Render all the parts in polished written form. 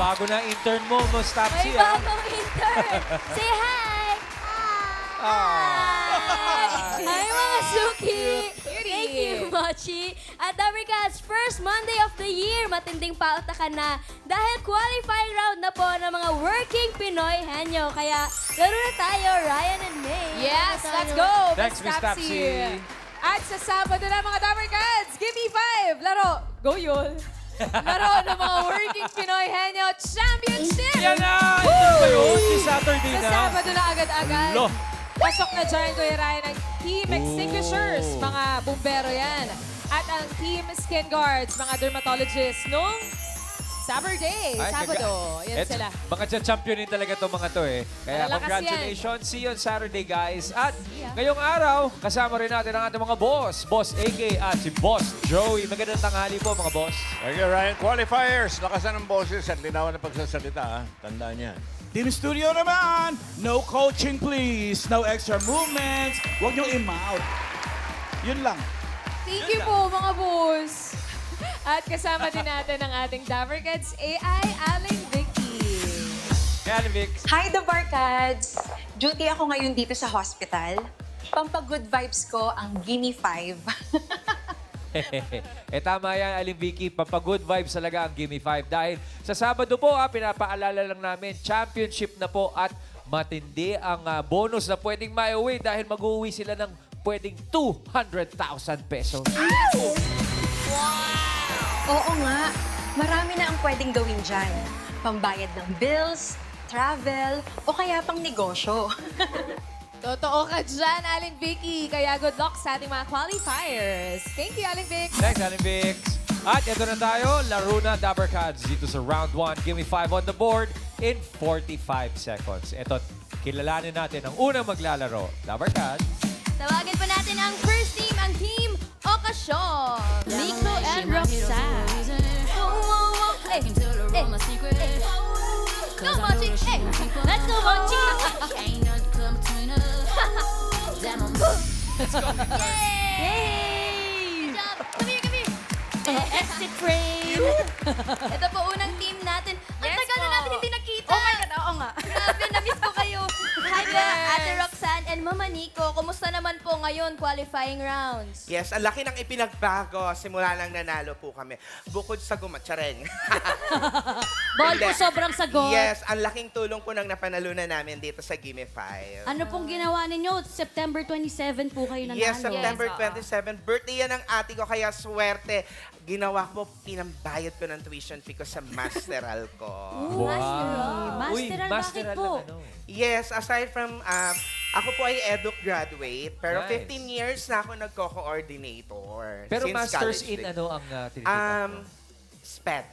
bago na intern mo, May Mustapsi, ah. bagong intern. Say hi! Ah. Hi, mga Suki! Thank you, Mochi. At Dabarkads, first Monday of the year, matinding pautakan na dahil qualifying round na po ng mga working Pinoy henyo. Kaya laro na tayo, Ryan and May. Yes, Laro let's tayo. go! Thanks, Miss Tapsi. At sa Sabado na mga Dabarkads, give me 5! Laro! Go, Yul! Laro ng mga Working Pinoy Henyo Championship! Yan na! Ito ba yun? Si Saturday Sa na. Sabado na agad-agad. Lo. Pasok na dyan, Kuya Ryan, ang Team Extinguishers, mga bumbero yan. At ang Team Skin Guards, mga dermatologists, nung Saturday, Ay, Sabado. Yan Eto, sila. Mga championin talaga itong mga to eh. Kaya Malalakas congratulations. See you on Saturday, guys. At ngayong araw, kasama rin natin ang ating mga boss. Boss AK at si Boss Joey. Magandang tanghali po, mga boss. Thank you, Ryan. Qualifiers, lakasan ng boses at linawan ng pagsasalita. Ha? Tandaan yan. Team Studio naman, no coaching please. No extra movements. Huwag niyong i-mouth. Yun lang. Thank you po, mga boss. At kasama din natin ang ating Dabarkads AI, Aling Vicky. Kaya Vic. Hi, The Barkads! Duty ako ngayon dito sa hospital. Pampag-good vibes ko ang Gimme 5. Tama yan, Aling Vicky. Pampagood vibes talaga ang Gimme 5. Dahil sa Sabado po, pinapaalala lang namin, championship na po at matindi ang bonus na pwedeng maiuwi dahil mag-uwi sila ng pwedeng 200,000 pesos. Oo nga, marami na ang pwedeng gawin dyan. Pambayad ng bills, travel, o kaya pang negosyo. Totoo ka dyan, Aling Vicky. Kaya good luck sa ating mga qualifiers. Thank you, Aling Vic. Thanks, Aling Vic. At ito na tayo, laro na Dabarkads dito sa round 1. Gimme 5 on the board in 45 seconds. Ito, kilalanin natin ang unang maglalaro. Dabarkads. Tawagin po natin ang first team, ang Team Okasyon. Miko and Roxanne. Hey, hey, hey. Go, Mochi. Hey, let's go, Mochi. Yay! Good job. Come here, come here. Exit frame. Ito po unang team natin. Ang Yes tagal na po. natin hindi nakita. Oh my God, oo nga. Grabe, na-miss ko kayo. Hi po, Ate Roxanne and Mama Nico. Kumusta naman po ngayon qualifying rounds? Yes, ang laki ng ipinagbago. Simula nang nanalo po kami. Bukod sa gumatsareng. Bawal po sobrang sagot. Yes, ang laking tulong po ng napanalunan namin dito sa Gimme 5. Ano pong ginawa ninyo? September 27 po kayo nanalo. Yes, September Yes, 27. Birthday yan ng ate ko, kaya swerte. Ginawa ko, pinambayad ko ng tuition fee ko sa masteral ko. Masteral, bakit po? Ano? Yes, aside from, ako po ay EDUC graduate, pero Nice. 15 years na ako nagko-coordinator. Pero since masters college in days. ano ang tinitipan mo? SPED.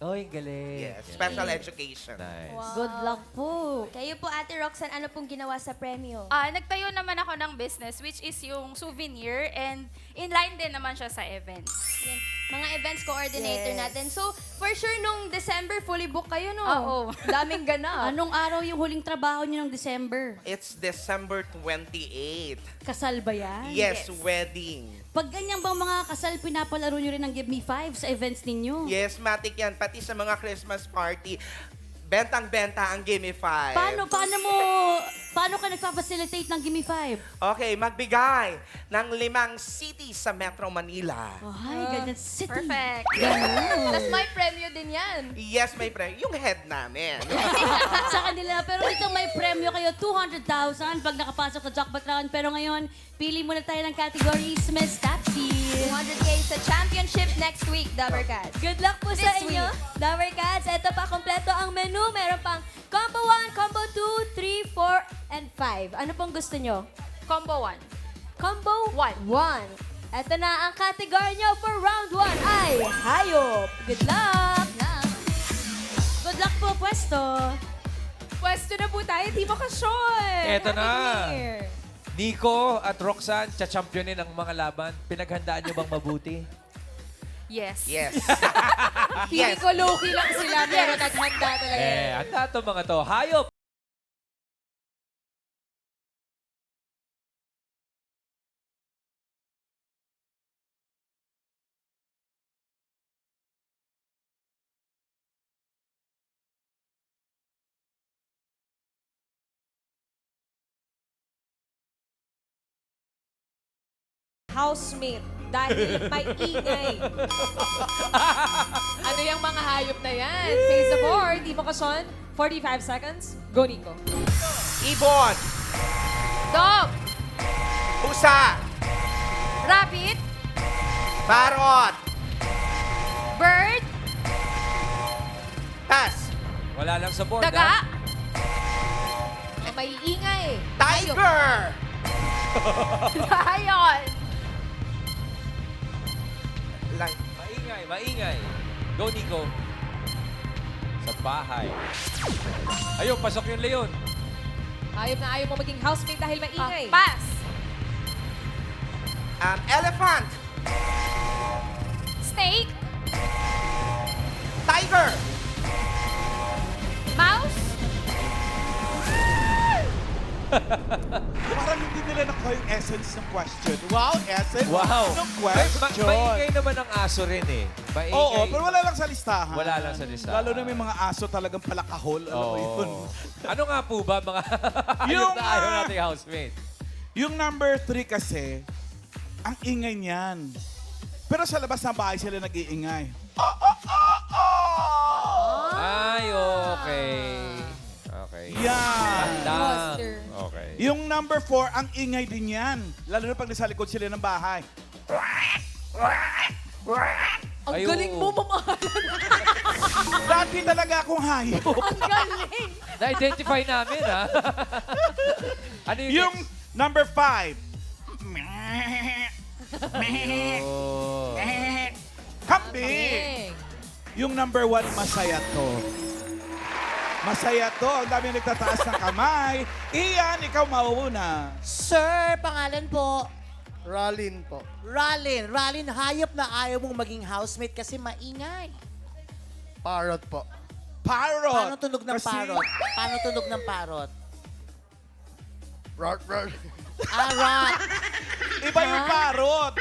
Oh, yung galing. Yes, special education. Nice. Good luck po. Kayo po, Ate Roxanne, ano pong ginawa sa premyo? Nagtayo naman ako ng business which is yung souvenir and inline din naman siya sa events. Yan, mga events coordinator Yes. natin. So, for sure, nung December, fully book kayo, no? Oo. Daming ganap. Anong araw yung huling trabaho niyo ng December? It's December 28. Kasal ba yan? Yes, wedding. Pag ganyan bang mga kasal, pinapalaro niyo rin ng Give Me 5 sa events ninyo? Yes, matik yan. Pati sa mga Christmas party, bentang-benta ang Gimme 5. Paano ka nagpa-facilitate ng Give Me 5? Okay, magbigay ng 5 cities sa Metro Manila. Ay, ganyan city. Perfect. Tapos may premyo din yan. Yes, may pre. Yung head namin. Sa kanila. Pero dito may premyo kayo, 200,000 pag nakapasok sa jackpot round. Pero ngayon, pili muna tayo ng categories, Miss Tapsi. 200K sa championship next week, Dabarkads. Good luck po sa This inyo, Dabarkads. Ito pa, kompleto ang menu. Meron pang combo 1, combo 2, 3, 4, and 5. Ano pong gusto nyo? Combo 1. Combo 1. Ito na ang category nyo for round 1 ay hayop. Good luck! Good luck po, pwesto. Pwesto na po tayo, Team Okasyon. Eto na. Happy New Year. Nico at Roxanne, chachampionin ang mga laban. Pinaghandaan niyo bang mabuti? Yes. Yes. Feeling ko low-key lang sila, pero naghanda talaga. Handa to mga to. Hayop! housemate dahil may ingay. Ano yung mga hayop na yan? Face the board. Team Okasyon, 45 seconds. Go, Nico. Ibon. Dog. Pusa. Rabbit. Parrot. Bird. Pass. Wala lang sa board, Daga. ha? Oh, may ingay. Tiger. Lion. Maingay, maingay. Go, Nico. Sa bahay. Ayun, pasok yung leon. Hayop na ayaw mo maging housemate dahil may ingay. Pass. Elephant. Snake. Tiger. Mouse. Parang hindi nila nakuha yung essence ng question. Wow, essence Wow. ng question. Maingay naman ang aso rin eh. Maingay. Oo, pero wala lang sa listahan. Wala lang sa listahan. Lalo na may mga aso talagang palakahol. Alam mo yun. Oo. Ano nga po ba mga Yung, yung na ayaw ah, nating housemate? Yung number 3 kasi, ang ingay niyan. Pero sa labas ng bahay sila nag-iingay. Ay, okay. Okay. Yan. Tandang. Monster. Okay. Yung number 4, ang ingay din yan. Lalo na pag nasa likod sila ng bahay. Ang Ay, galing oo. mo, mamahalan. Dati talaga akong hayop. Ang galing. Na-identify namin, ha? Ano Yung number 5. Oh. Kambing. Yung number 1, masaya to. Masaya to. Ang dami nagtataas ng kamay. Iyan, ikaw mauuna. Sir, pangalan po. Ralin po. Ralin. Ralin, hayop na ayaw mong maging housemate kasi maingay. Parrot po. Parrot. Paano tunog ng Kasi- parrot? Paano tunog ng parrot? Rart, rart. Rat. Iba yung parrot.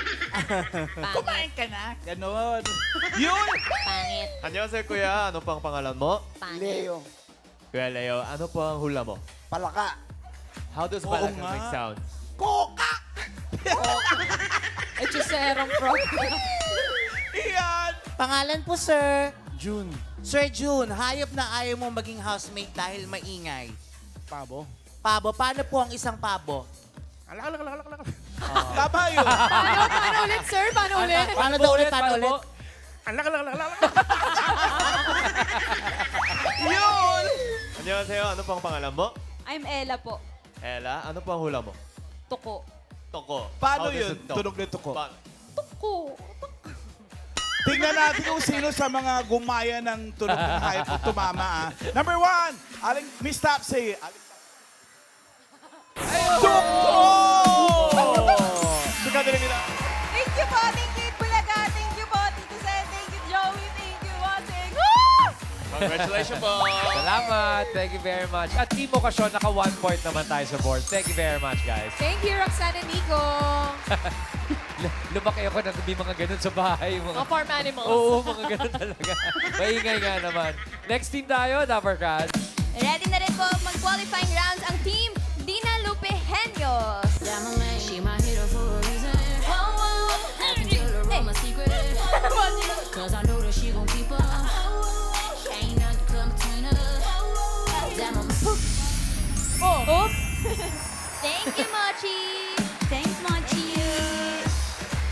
Kumain ka na. Ganon. Yun. Pangit. Annyeonghaseyo kuya, ano pang pangalan mo? Pangit. Leo. Kuya Leo, ano po ang hula mo? Palaka. How does Oo palaka nga. make sound? Koka. Hechiserong frog. Iyan. Pangalan po, sir. June. Sir June, hayop na ayaw mong maging housemate dahil maingay. Pabo. Pabo, paano po ang isang pabo? Tama yun. Paano ulit, sir? Paano ulit? Paano daw ulit? Paano ulit? Yun. Annyeonghaseyo, ano pang pangalan mo? I'm Ella po. Ella, ano pang hula mo? Toko. Toko. Paano How does yun? it talk? Tunog nito ko. Pa- Toko. Tingnan natin kung sino sa mga gumaya ng tunog ng hayop kung tumama. Number 1, Aling Miss Topsy. Tuko! Sikat din nila. Thank you po. Thank you, Bulaga. Thank you po, Tito Sen. Thank you, Joey. Thank you, Watching. Congratulations po. Salamat. Thank you very much. At Team Okasyon, naka 1 point naman tayo sa board. Thank you very much, guys. Thank you, Roxanne and Nico. Lumaki ako na may mga ganun sa bahay. Mga... Mga farm animals. Oo, mga ganun talaga. Maingay nga naman. Next team tayo, Dapper Cats. Ready na rin po mag-qualifying rounds ang team Dina Lupe Henios. Oh. Thank you, Mochi. Thanks, Mochi.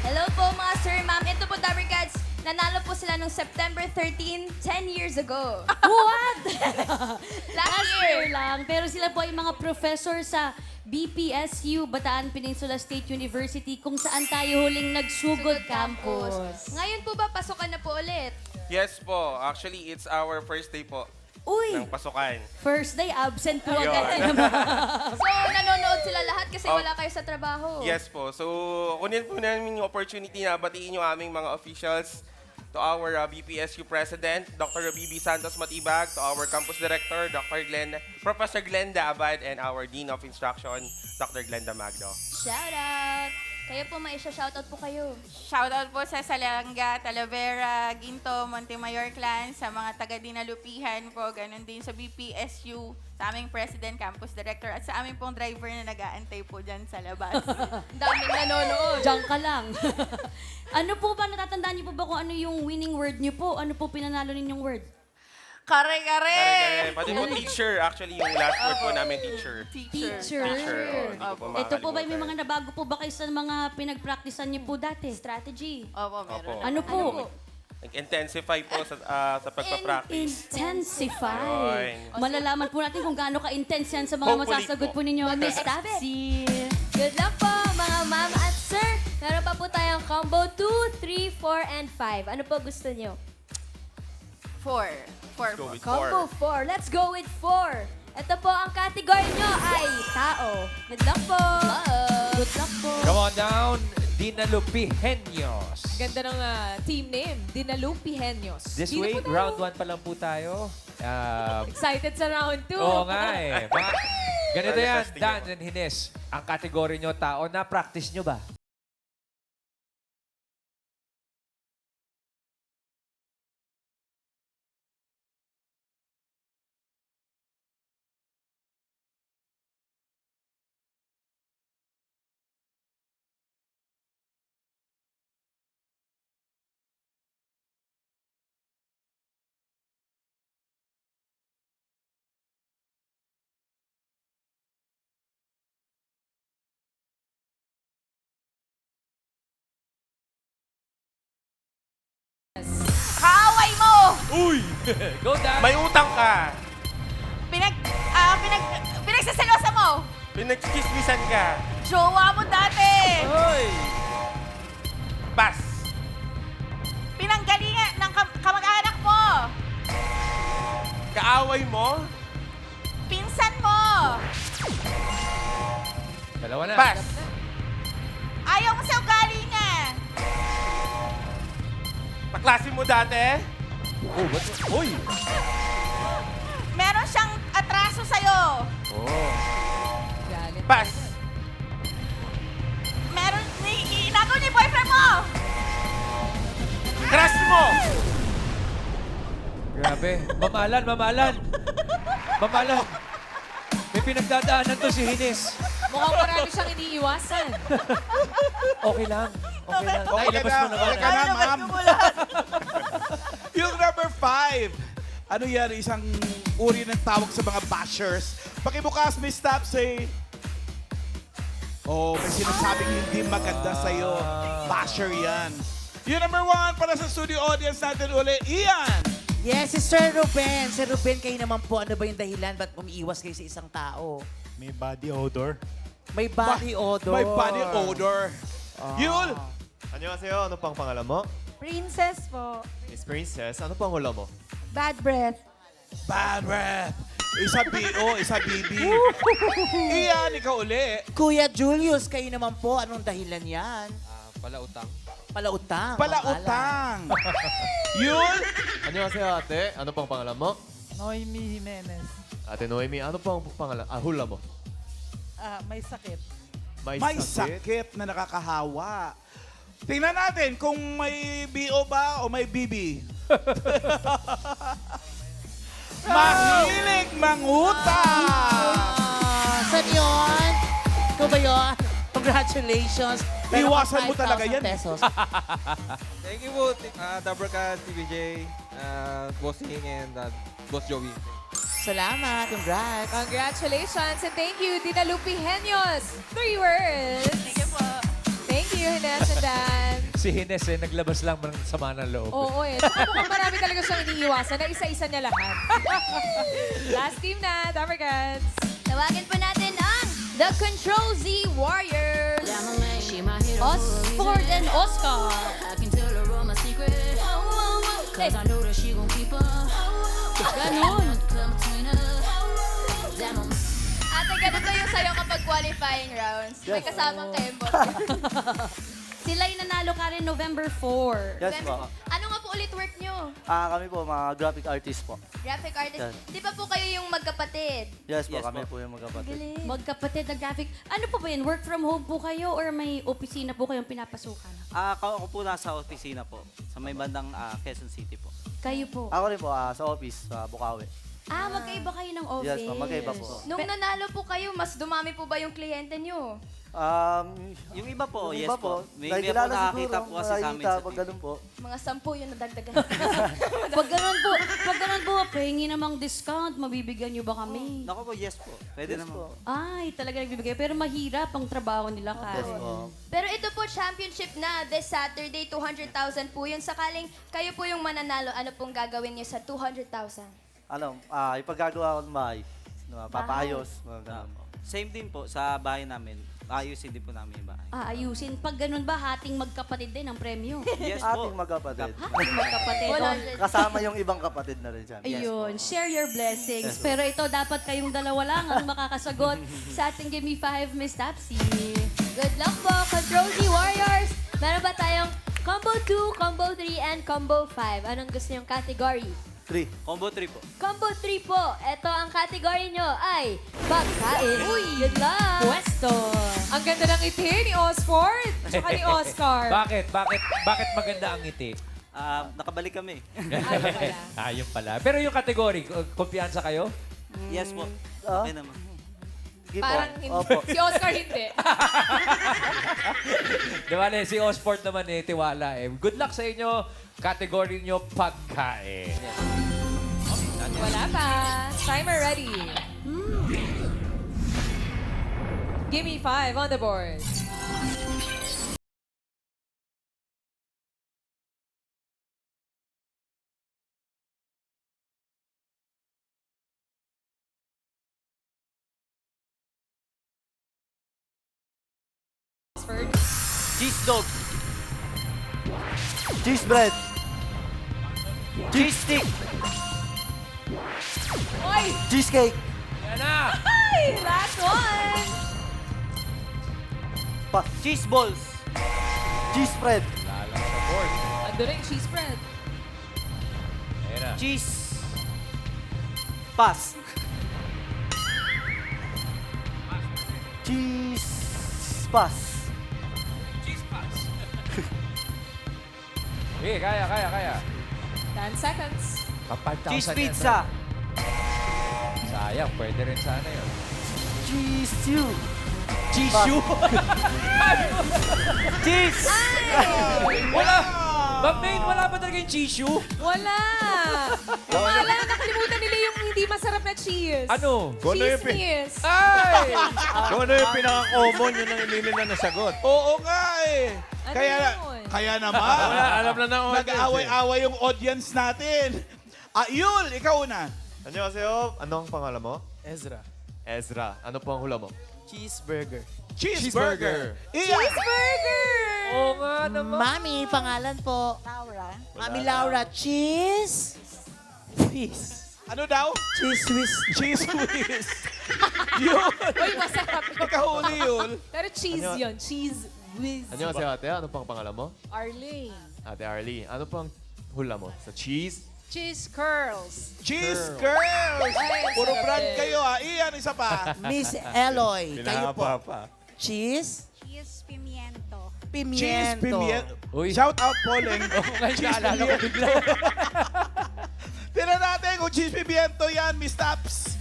Hello po mga sir, ma'am. Ito po, Dabber Cats. Nanalo po sila nung September 13, 10 years ago. What? Last year. lang. Pero sila po ay mga professor sa BPSU, Bataan Peninsula State University, kung saan tayo huling nagsugod campus. Ngayon po ba, pasukan na po ulit? Yes po. Actually, it's our first day po Uy, ng pasukan. first day absent po Ayun. agad. So, nanonood sila lahat kasi Oh. wala kayo sa trabaho. Yes po. So, kunin po namin yung opportunity na batiin yung aming mga officials, to our BPSU President, Dr. Bibi Santos Matibag, to our Campus Director, Professor Glenda Abad, and our Dean of Instruction, Dr. Glenda Magno. Shout out! Kayo po, may isa-shoutout po kayo. Shoutout po sa Salanga, Talavera, Ginto, Montemayor Clan, sa mga taga-Dinalupihan po, ganun din sa BPSU, sa aming President, Campus Director, at sa aming pong driver na nag-aantay po dyan sa labas. Ang daming nanonood. Diyan ka lang. Ano po ba, natatandaan niyo po ba kung ano yung winning word niyo po? Ano po pinanalo ninyong word? Kare-kare! Pati po teacher, actually yung last word po namin, teacher. Teacher. Hindi ko po Ito po ba, may makakalimutan. mga nabago po ba kayo sa mga pinag-practicean niyo po dati? Strategy. Opo, meron. Opo. Ano po? Nag-intensify po sa pagpa-practice. Intensify. Yun. Malalaman po natin kung gaano ka-intense yan sa mga Hopefully masasagot po. po ninyo. Miss Stop it. Tapsy. Good luck po, mga ma'am at sir. Meron pa po tayong combo 2, 3, 4, and 5. Ano po gusto nyo? 4. 4 Go po. with Combo 4. 4. Let's go with 4. Ito po, ang category nyo ay tao. Good luck po. Good luck po. Come on down, Dinalupiheños. Ganda ng team name, Dinalupiheños. This Sino way, po tayo? round 1 pa lang po tayo. Excited sa round 2. Oo nga eh. Ganito yan, Manifesting Dan ako. and Hines. Ang kategory nyo, tao, na-practice nyo ba? Kaaway mo! Uy! Go, Dan! May utang ka! Pinagsaselosa mo! Pinagchismisan ka! Jowa mo dati! Uy! Pass! Pinanggalingan ng kamag-anak mo! Kaaway mo? Pinsan mo! Dalawa na. Pass! Ayaw mo sa ugali niya! Paklase mo dati? Oh, what? Uy! Meron siyang atraso sa'yo! Oh. Galit. Pass! Meron, inagaw niya yung boyfriend mo! Crush mo! Grabe. Mamalan, mamalan. Mamalan. May pinagdadaanan to si Hines. Mukhang marami siyang iniiwasan. Okay lang. Okay lang. Okay Nailabas na, mo naman. okay ka na, ma'am. Yung number 5. Ano yan? Isang uri ng tawag sa mga bashers. Pakibukas, Miss Tapsy. Oh, may sinasabing hindi maganda sa'yo. Basher yan. Yung number 1 para sa studio audience natin uli, Ian. Yes, si Sir Ruben. Sir Ruben, kayo naman po, ano ba yung dahilan? Ba't umiiwas kayo sa isang tao? May body odor. May body odor. May body odor. Yul. Annyeonghaseyo, ano pang pangalan mo? Princess po. Miss Princess, ano pang hula mo? Bad breath. Bad breath. Isa B.O., isa B.B. Ian, ikaw uli. Kuya Julius, kayo naman po, anong dahilan yan? Palautang. Palautang. Palautang. Yul. Annyeonghaseyo, ate. Ano pang pangalan mo? Noemi Jimenez. Ate Noemi, ano pang pangalan? Hula mo? May sakit. May sakit na nakakahawa. Tingnan natin kung may B.O. ba o may BB. Mahilig mangutang. Saan yun? Ikaw ba yun? Congratulations. Meron Iwasan kang mo talaga 5,000 yan. pesos. Thank you po, Dabarka, TVJ, Bossing, and Boss Joey. Salamat. Congrats. Congratulations and thank you, Dinalupiheños. 3 words. Thank you po. Thank you, Hines and Dan. Si Hines naglabas lang ng sama ng loob. Oo eh. Tsaka mukhang marami talaga siyang iniiwasan na isa-isa niya lahat. Last team na, Dabarkans. Tawagin po natin ang The Control Z Warriors. Osford and Oscar. Ganon. Ate, ganito yung sayo kapag qualifying rounds. May kasamang kembot. Sila yung nanalo ka rin November 4. Yes po. Ano nga po ulit work nyo? Kami po, mga graphic artist po. Graphic artist. Yes. Di ba po kayo yung magkapatid? Yes po, kami po yung magkapatid. Magkapatid na graphic. Ano po ba yan? Work from home po kayo or may opisina po kayong pinapasukan? Ako po nasa opisina po, sa may bandang Quezon City po. Kayo po? Ako rin po, sa office, sa Bukawi. Magkaiba kayo ng office. Yes, ma'am, magkaiba po. Nung nanalo po kayo, mas dumami po ba yung kliyente nyo? Yung iba po, Yung yes iba po. po, May dahil iba po kilala nakakita siguro, po kasi sa amin nakakita sa pag TV. ganun po. Mga 10 yung nadagdagan. Pag ganun po, pahingi namang discount, mabibigyan nyo ba kami? Naku po, yes po. Pwede Yes naman po. po. Ay, talaga nagbibigay. Pero mahirap ang trabaho nila, Yes Karen. po. Pero ito po, championship na this Saturday, 200,000 po yun. Sakaling kayo po yung mananalo, ano pong gagawin niyo sa 200,000? Ipagagawa ko ng bahay. Papaayos, mga ganun. Same din po sa bahay namin. Ayusin din po namin yung bahay. Ayusin. Pag ganun ba, hating magkapatid din ang premyo? Yes po. Ating magkapatid. Hating magkapatid. Kasama yung ibang kapatid na rin dyan. Ayun, share your blessings. Pero ito, dapat kayong dalawa lang ang makakasagot sa ating Give Me 5, Miss Tapsy. Good luck po, Control Z Warriors! Meron ba tayong Combo 2, Combo 3, and Combo 5? Anong gusto niyong category? 3. Combo 3 po. Combo 3 po. Ito ang category nyo ay pagkain. Good luck! Pwesto. Ang ganda ng ngiti ni Osford at ni Oscar. Bakit maganda ang ngiti? Nakabalik kami. Ayun pala. Pero yung category, kumpiyansa kayo? Yes po. Okay naman. Sige po. Parang hindi. Opo. Si Oscar hindi. Di ba, si Osport naman tiwala eh. Good luck sa inyo. Category nyo, pagkain. Wala pa. Timer ready. Give me 5 on the board. Osford. Cheese dog. Cheese bread. Cheese stick. Oy! Cheesecake. Yan na! Ay! Last one! Cheese balls. Cheese spread. Lala ka sa board. Ando rin, cheese spread. Ayan na. Cheese. Pass. Cheese pass. Cheese pass. Eh, kaya. 10 seconds. Cheese pizza. Sayang, pwede rin sana yun. Cheese stew. Tissue? Cheese. Wala! Ma'am Main, wala ba talaga yung tissue? Wala! Wala, nakalimutan nila yung hindi masarap na cheese. Ano? Cheese. Ay! Kung ano yung pinaka-common, yun ang hindi nila nasagot. Oo nga eh. Ano yun? Kaya naman. Alam na ng audience. Nag-aaway-away yung audience natin. Yul, ikaw una. Annyeonghaseyo. Ano ang pangalan mo? Ezra. Ezra. Ano po ang hula mo? Cheeseburger. Cheeseburger. Ian. Cheeseburger! Oo nga naman. Mami, pangalan po. Laura. Mami Laura, cheese. Whiz. Ano daw? Cheese whiz. Cheese whiz. Yun. Uy, masarap. Ikaw uli, Yul. Pero cheese yun. Cheese whiz. Annyeonghaseyo ate. Ano pang pangalan mo? Arlene. Ate Arlie. Ano pang hula mo? Sa cheese? Cheese curls. Cheese girls. Ay, Puro sarap brand eh. kayo Ian, isa pa. Miss Eloy, kayo po. Pinahaba pa. Cheese. Cheese pimiento. Cheese Pimiento. pimiento. Uy. Shout out, Poleng. Ngayon naalala ko bigla. Tira natin kung cheese pimiento yan, Miss Taps.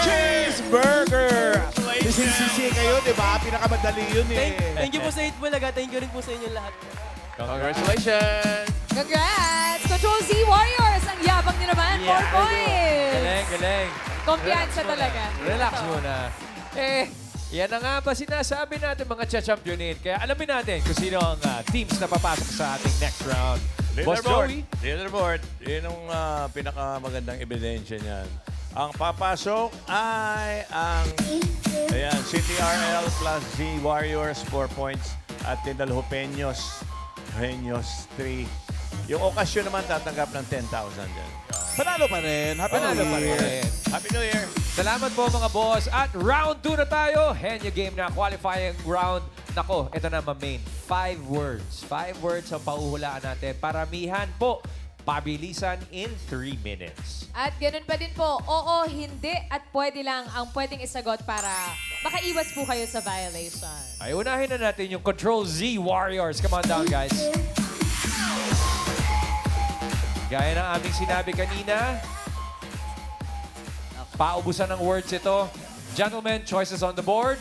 Cheeseburger! Sisi kayo, di ba? Pinakamadali yun eh. Thank you po sa Itbulaga. Thank you rin po sa inyo lahat. Congratulations! Congrats! Control Z Warriors! Ang yabang nyo naman. 4 points! Galing. Kumpiyansa Relax muna. talaga. Relax muna. Yan na nga ba sinasabi natin mga championin. Kaya alamin natin kung sino ang teams na papasok sa ating next round. Boss Joey. Leaderboard. Yun ang pinakamagandang ebidensya niyan. Ang papasok ay ang CTRL plus Z Warriors 4 points at Tindalho Peños 3. Yung okasyon naman tatanggap ng 10,000 dyan. Panalo pa rin. Happy New Year. Happy New Year! Salamat po mga boss. At round 2 na tayo. Henyo game na qualifying round Nako, ito na main. 5 words. 5 words ang pauhulaan natin. Paramihan po. Pabilisan in 3 minutes. At ganun pa din po, oo, hindi, at pwede lang ang pwedeng isagot para makaiwas po kayo sa violation. Ay, unahin na natin yung Control Z Warriors. Come on down, guys. Gaya ng aming sinabi kanina, paubusan ng words ito. Gentlemen, choices on the board.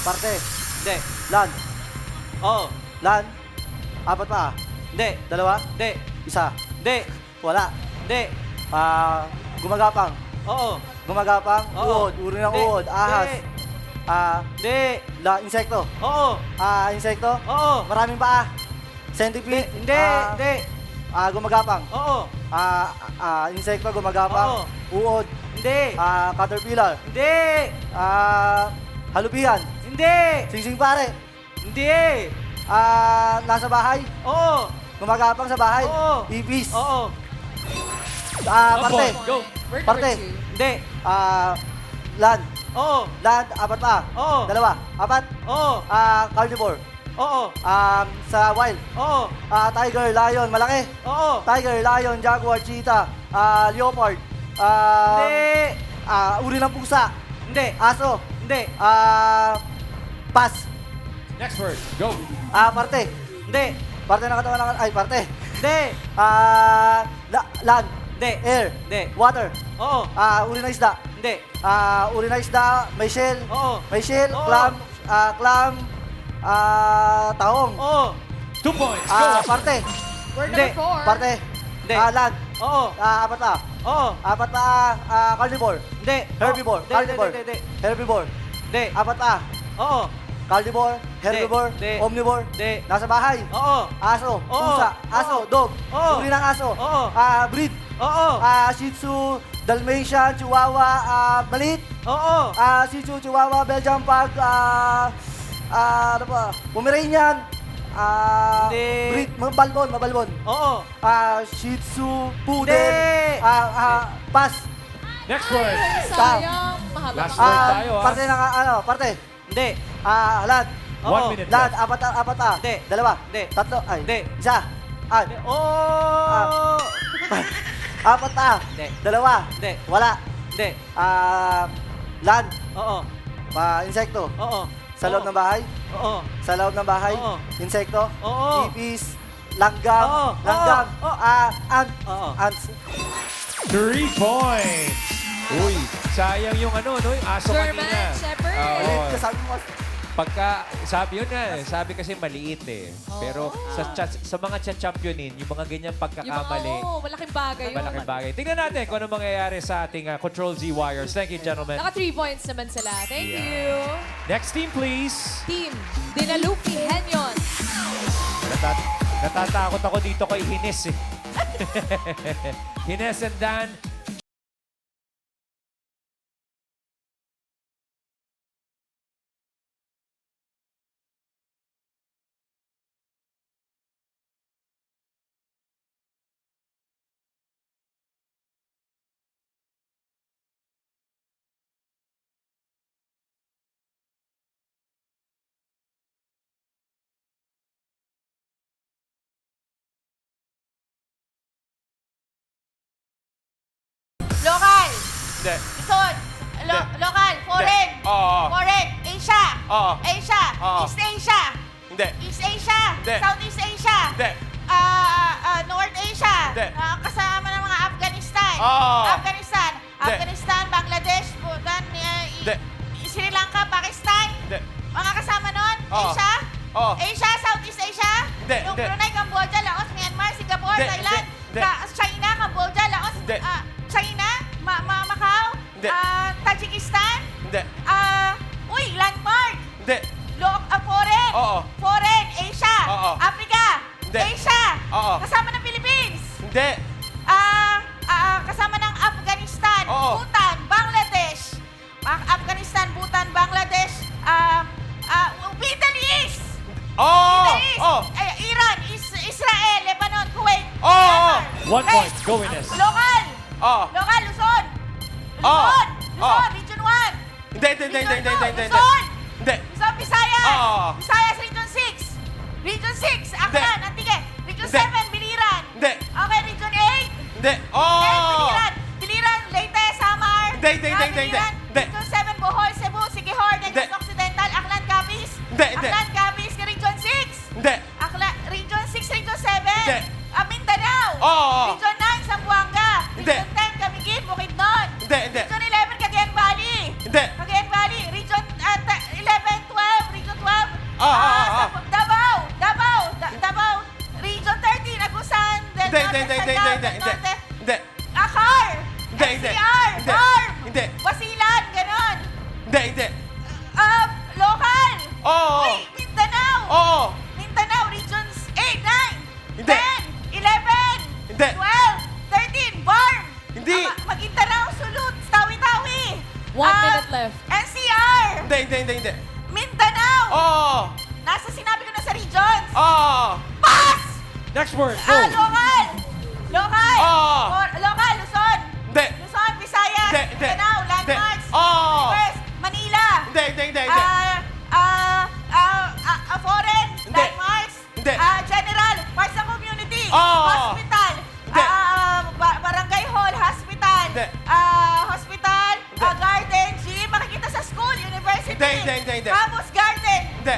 Parte. Hindi. Lan. Oo. Lan. Apat pa. Hindi. Dalawa. Hindi. Isa. Hindi. Wala. Hindi. Gumagapang. Oo. Gumagapang. Uod. Uri ng uod. Ahas. Hindi. Insekto. Oo. Insekto. Oo. Maraming paa. Centipede. Hindi. Hindi. Gumagapang. Oo. Insekto. Gumagapang. Uod. Hindi. Caterpillar. Hindi. Halupihan. Hindi. Singsing pare. Hindi. Nasa bahay. Oo. Gumagapang sa bahay. Oo. Ibis. Oo. Parte. Go. Parte. Hindi. Land. Oo. Land. Apat pa. Oo. Dalawa. Apat. Oo. Carnivore. Oo. Sa wild. Oo. Tiger, lion, malaki. Oo. Tiger, lion, jaguar, cheetah, leopard. Hindi. Uri ng pusa. Hindi. Aso. Hindi. Pass. Next word. Go. Parte. Hindi. Parte ng katawan ng... Ay, parte. Hindi. Land. Hindi. Air. Hindi. Water. Oo. Uri ng isda. Hindi. Uri ng isda. May shell. Oo. May shell. Oo. Clam. Clam. Tahong. Oo. 2 points. Go. Parte. Word Hindi. number 4. Parte. Hindi. Land. Oo. Apat pa. Oo. Apat pa. Carnivore. Hindi. Herbivore. Carnivore. Herbivore. Hindi. Apat pa. Oo. Carnivore, herbivore, omnivore. Hindi. Nasa bahay. Oo. Aso. Pusa. Aso. Dog. Oo. Uri ng aso. Oo. Breed. Oo. Shih Tzu, Dalmatian, Chihuahua, maliit. Oo. Shih Tzu, Chihuahua, Belgian Pug, ano pa? Pomeranian. Breed, mabalbon. Oo. Shih Tzu, Poodle. Pass. Next word. Sayang, mahaba. Last word tayo, ha? Parte ng parte. Hindi. Land. 1 minute Land. left. Apat. Hindi. Dalawa. Hindi. Tatlo. Ay. Hindi. Isa. Apat pa. Hindi. Dalawa. Hindi. Wala. Hindi. Land. Oo. Insekto. Oo. Sa loob ng bahay. Oo. Sa loob ng bahay. Oo. Insekto. Oo. Ipis. Langgam. Oo. Langgam. Ants. 3 points. Uy, sayang yung ano, no? Yung aso German kanina. Shepherd. Oo. Sabi mo. Pagka, sabi yun nga, sabi kasi maliit eh. Pero sa mga championin, yung mga ganyang Yung pagkakamali, mga, malaking bagay yun. malaking bagay. Tingnan natin kung ano mangyayari sa ating Control Z Warriors. Thank you, gentlemen. Naka 3 points naman sila. Thank you. Next team, please. Team Dinalupi Henyon. Natatakot ako dito kay Hines eh. Hines and Dan. Local. Hindi. Isod. Local. Foreign. Oo. Foreign. Asia. Oo. Asia. Oo. East Asia. Hindi. East Asia. Hindi. Southeast Asia. Hindi. North Asia. Hindi. Kasama ng mga Afghanistan. Oo. Afghanistan. Hindi. Afghanistan, Bangladesh, Bhutan, Hindi. Sri Lanka, Pakistan. Hindi. Mga kasama nun? Oo. Asia? Oo. Asia, Southeast Asia? Hindi, Yung hindi. Brunei, Cambodia, Laos, Myanmar, Singapore, Hindi, Thailand, hindi, hindi. China, Cambodia, Laos, Hindi. China, Macau, Hindi. Tajikistan, Hindi. Uy, landmark! Hindi. Oo. Foreign, Asia. Oo. Africa. Hindi. Asia. Oo. Kasama ng Philippines. Hindi. Kasama ng Afghanistan, Oo. Bhutan, Bangladesh. Afghanistan, Bhutan, Bangladesh, Middle East. Oo. Middle East. Oo. Iran, Israel, Lebanon, Kuwait. Oo. Myanmar. 1 point. Go, Ines. Local. Oo. Local, Luzon. Oo. Luzon. Oo. Luzon, Region 1. Hindi. Luzon. Hindi. Luzon, Visayas. Oo. Visayas, Region 6. Region 6, Aklan, Antique. Region Hindi. 7, Biliran. Hindi. Okay, Region 8. Hindi. Oo. Biliran. Biliran, Leyte, Samar. Hindi. Biliran. Hindi. Region 7, Bohol, Cebu, Siquijor, Negros Hindi. Occidental, Aklan, Capiz. Hindi. Aklan, Capiz, Region 6. Hindi. Region 6, Region 7. Hindi. Mindanao. Oo. Region 9, Zamboanga. Hindi. Region 10, Camiguin, Bukidnon. Hindi. Region 11, Cagayan Valley. Hindi. Cagayan Valley. Region 11, 12. Region 12. Davao. Davao. Region 13, Agusan del Norte, Saldao del Norte. Hindi. Akar. Hindi. NCR. Hindi. Barm. Hindi. Basilan. Ganon. Hindi. Local. Oo. Uy, Mindanao. Oo. Mindanao, regions 8, 9, Hindi. 10, 11, Hindi. 12, 13, Barm. Hindi. Maguindanao, Sulut, Tawi-Tawi. 1 minute left. NCR. Hindi. Mindanao. Oo. Nasa sinabi ko na sa regions. Oo. Pass! Next word. Go. Local. Local. Oo. Local, Luzon. Hindi. Luzon, Visayas. Hindi. Mindanao, landmarks. Oo. Rivers, Manila. Hindi. Foreign, Hindi. landmarks. Hindi. General, parts ng community. Oo. Hospital. Hindi. Barangay hall, hospital. Hindi. Hospital, garden, gym, makikita sa school, university. Hindi. Campus garden. Hindi.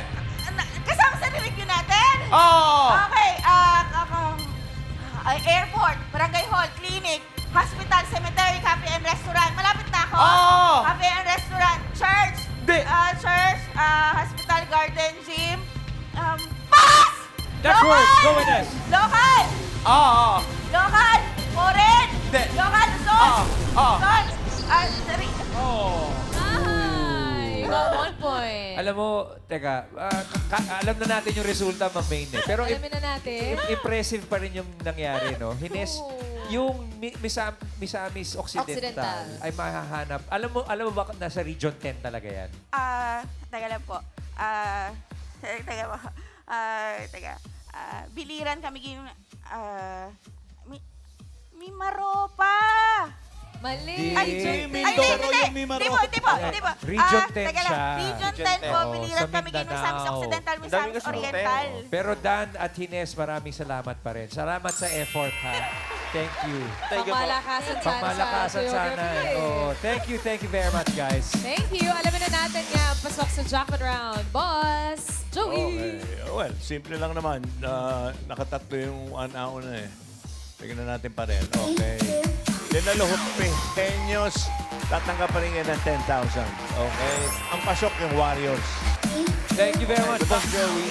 Kasama sa review natin? Oo. Okay, airport, barangay hall, clinic, hospital, cemetery, cafe and restaurant. Malapit na ako. Oo. Cafe and restaurant, church. Hindi. Church, hospital, garden, gym. Pass! Next word. Go, Ines. Local. Oo. Local. Foreign. Hindi. Local, Luzon. Oo. Luzon. Oh. Ay, got 1 point. Alam mo, teka, alam na natin yung resulta, Ma'am Maine. Pero Alamin na natin. impressive pa rin yung nangyari, no? Hines, yung Misamis Occidental, ay mahahanap. Alam mo ba nasa Region 10 talaga yan? Taga lang po. Biliran kami Mimaropa. Mali. Hindi po. Region 10 Teka lang. siya. Region 10 po. Oo, Biliran sa kami Mindanao. Misamis Occidental, Ang dami Misamis kasi Oriental. Pero Dan at Hines, maraming salamat pa rin. Salamat sa effort, ha? Thank you. Pangmalakasan sana Pangmalakasan sa sana. choreography. Oh, thank you very much, guys. Thank you. Alamin na natin nga ang pasok sa jackpot round. Boss, Joey. Okay. Well, simple lang naman. Nakatatlo yung una eh. Tignan natin pa rin. Okay. Dinaluhot Pequeños. Tatanggap pa rin yan ng 10,000. Okay. Ang pasok yung Warriors. Thank you very much, Boss Joey.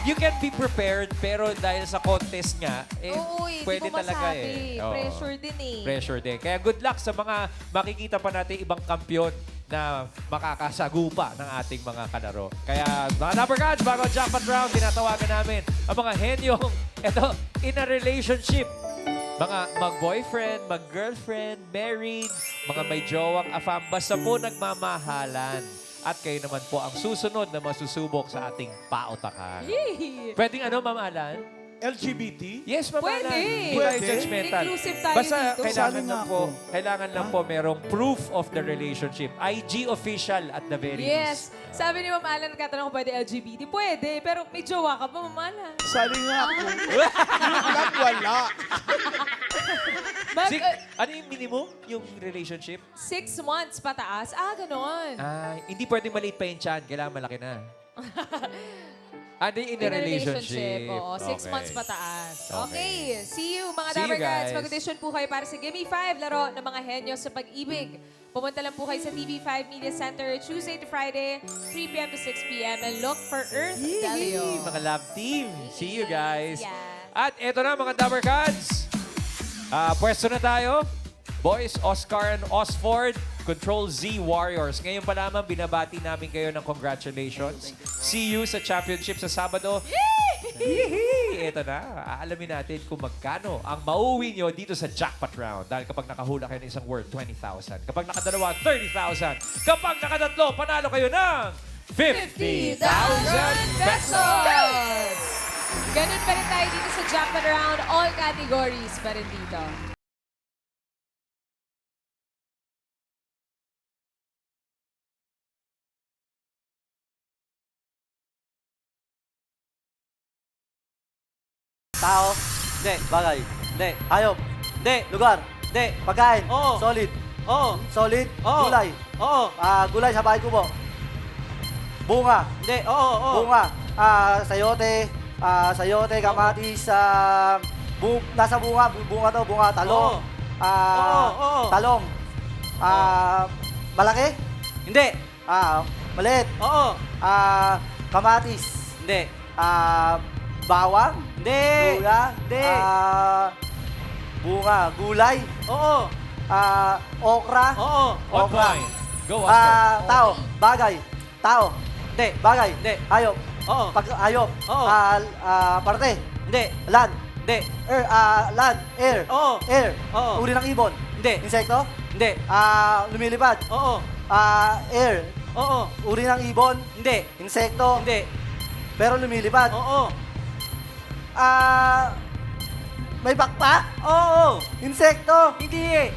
You can be prepared, pero dahil sa contest nga, Oo, hindi pwede mo talaga masabi. Oo. Pressure din eh. Pressure din. Kaya good luck sa mga makikita pa natin ibang kampyon na makakasagupa ng ating mga kalaro. Kaya mga Number Gods, bago ang jackpot round, tinatawagan namin ang mga henyong in a relationship. Mga mag-boyfriend, mag-girlfriend, married, mga may jowang afam, basta po nagmamahalan. At kayo naman po ang susunod na masusubok sa ating pautakan. Yee! Pwedeng Ma'am Alan? LGBT? Yes, Ma'am Pwede. Alan. Hindi tayo judgmental. Inclusive tayo Basta dito. kailangan Sali lang nga po, ako. kailangan lang po merong proof of the relationship. IG official at the very Yes. least. Sabi ni Ma'am Alan, nagkatanong ko pwede LGBT. Pwede, pero may jowa ka pa, Ma'am Alan. Sali nga ako. Lang wala. Ano yung minimum? Yung relationship? 6 months pataas. Ganon. Hindi pwedeng maliit pa yung chan. Kailangan malaki na. In a relationship. Oo, 6 Okay. months pataas. Okay. Okay. See you, mga See you, Dabber Cats. guys. Mag-audition po kayo para sa Gimme 5, laro ng mga henyo sa pag-ibig. Pumunta lang po kayo sa TV5 Media Center Tuesday to Friday, 3 p.m. to 6 p.m. and look for Earth Delio. Mga love team. See you guys. Yeah. At eto na mga Dabber Cats. Pwesto na tayo. Boys, Oscar and Osford, Control Z Warriors. Ngayon pa lamang, binabati namin kayo ng congratulations. See you sa championship sa Sabado. Yee! Ito na, aalamin natin kung magkano ang mauwi nyo dito sa jackpot round. Dahil kapag nakahula kayo ng isang word, 20,000. Kapag nakadalawa, 30,000. Kapag nakatatlo, panalo kayo ng 50,000 pesos! Ganun pa rin tayo dito sa Jackpot Round. All categories pa rin dito. Tao? Hindi. Bagay? Hindi. Hayop? Hindi. Lugar? Hindi. Pagkain? Oo. Solid? Oo. Solid? Oo. Gulay? Oo. Gulay sa bahay kubo? Bunga? Hindi. Oo. Bunga? Sayote? Sayote, kamatis, nasa bunga, bunga to, bunga, talong. Talong. Malaki? Hindi. Maliit? Oo. Kamatis? Hindi. Bawang? Hindi. Luya? Hindi. Bunga, gulay? Oo. Okra? Oo. One Okra. point. Go, Oscar. Tao, bagay. Tao? Hindi. Bagay? Hindi. Hayop? Oo. Hayop? Oo. Parte? Hindi. Land? Hindi. Land? Air? Oo. Air? Oo. Uri ng ibon? Hindi. Insekto? Hindi. Lumilipad? Oo. Air? Oo. Uri ng ibon? Hindi. Insekto? Hindi. Pero lumilipad? Oo. May bakpak? Oo. Insekto? Hindi.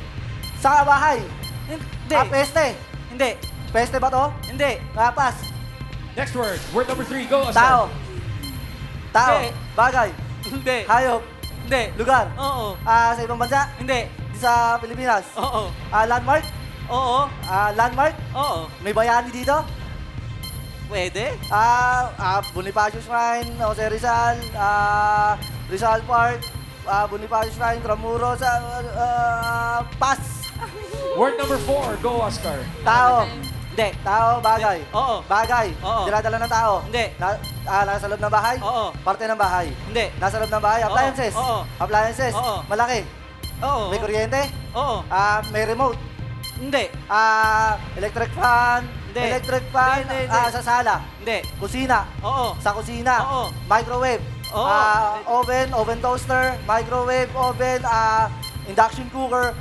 Sa bahay? Hindi. Peste? Hindi. Peste ba to? Hindi. Pas. Next word. Word number 3. Go, Oscar. Tao. Tao. Hindi. Bagay. Hindi. Hayop. Hindi. Lugar. Oo. Sa ibang bansa? Hindi. Sa Pilipinas? Oo. Landmark? Oo. Landmark? Oo. May bayani dito? Pwede? Bonifacio Shrine, Jose Rizal, Rizal Park, Bonifacio Shrine, Tramuros, Pas. Word number 4. Go, Oscar. Tao. Hindi. Tao, bagay. Oo. Bagay. Oo. Dinadala ng tao. Hindi. Nasa loob ng bahay? Oo. Parte ng bahay? Hindi. Nasa loob ng bahay? Appliances? Oo. Appliances? Oo. Malaki? Oo. May kuryente? Oo. May remote? Hindi. Electric fan? Hindi. Electric fan? Hindi, hindi. Sa sala? Hindi. Kusina? Oo. Sa kusina? Oo. Microwave? Oo. Oven toaster? Microwave oven? Induction cooker?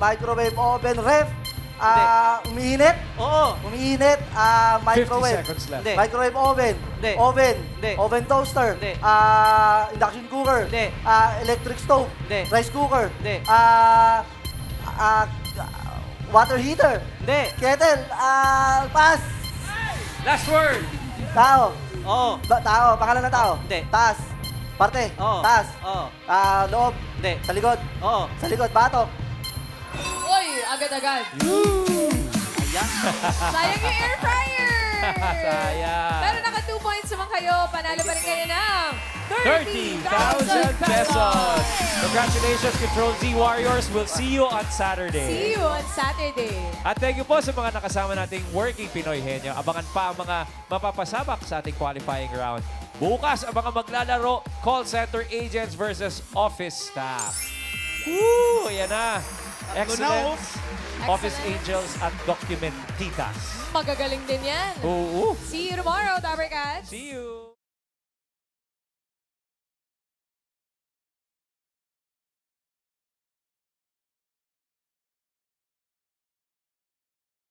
Microwave oven? Ref? Umiinit? Oo. Umiinit? 50 Microwave? seconds left. Hindi. Microwave oven? Hindi. Oven? Hindi. Oven toaster? Hindi. Induction cooker? Hindi. Electric stove? Hindi. Rice cooker? Hindi. Water heater? Hindi. Kettle? Pass? Last word. Tao? Oo. Tao? Pangalan ng tao? Hindi. Taas? Parte? Oo. Taas? Oo. Loob? Hindi. Sa likod? Oo. Sa likod? Batok? Uy, agad-agad. Sayang yung air fryer! Sayang. Pero naka 2 points naman kayo. Panalo pa rin kayo ng 30,000 pesos. Congratulations, Control Z Warriors. We'll see you on Saturday. See you on Saturday. At thank you po sa mga nakasama nating Working Pinoy Henyo. Abangan pa ang mga mapapasabak sa ating qualifying round. Bukas, ang mga maglalaro, call center agents versus office staff. Woo! Ayan na. Excellence, office angels at documentitas. Magagaling din yan. Oo. See you tomorrow, Dabber Cats. See you.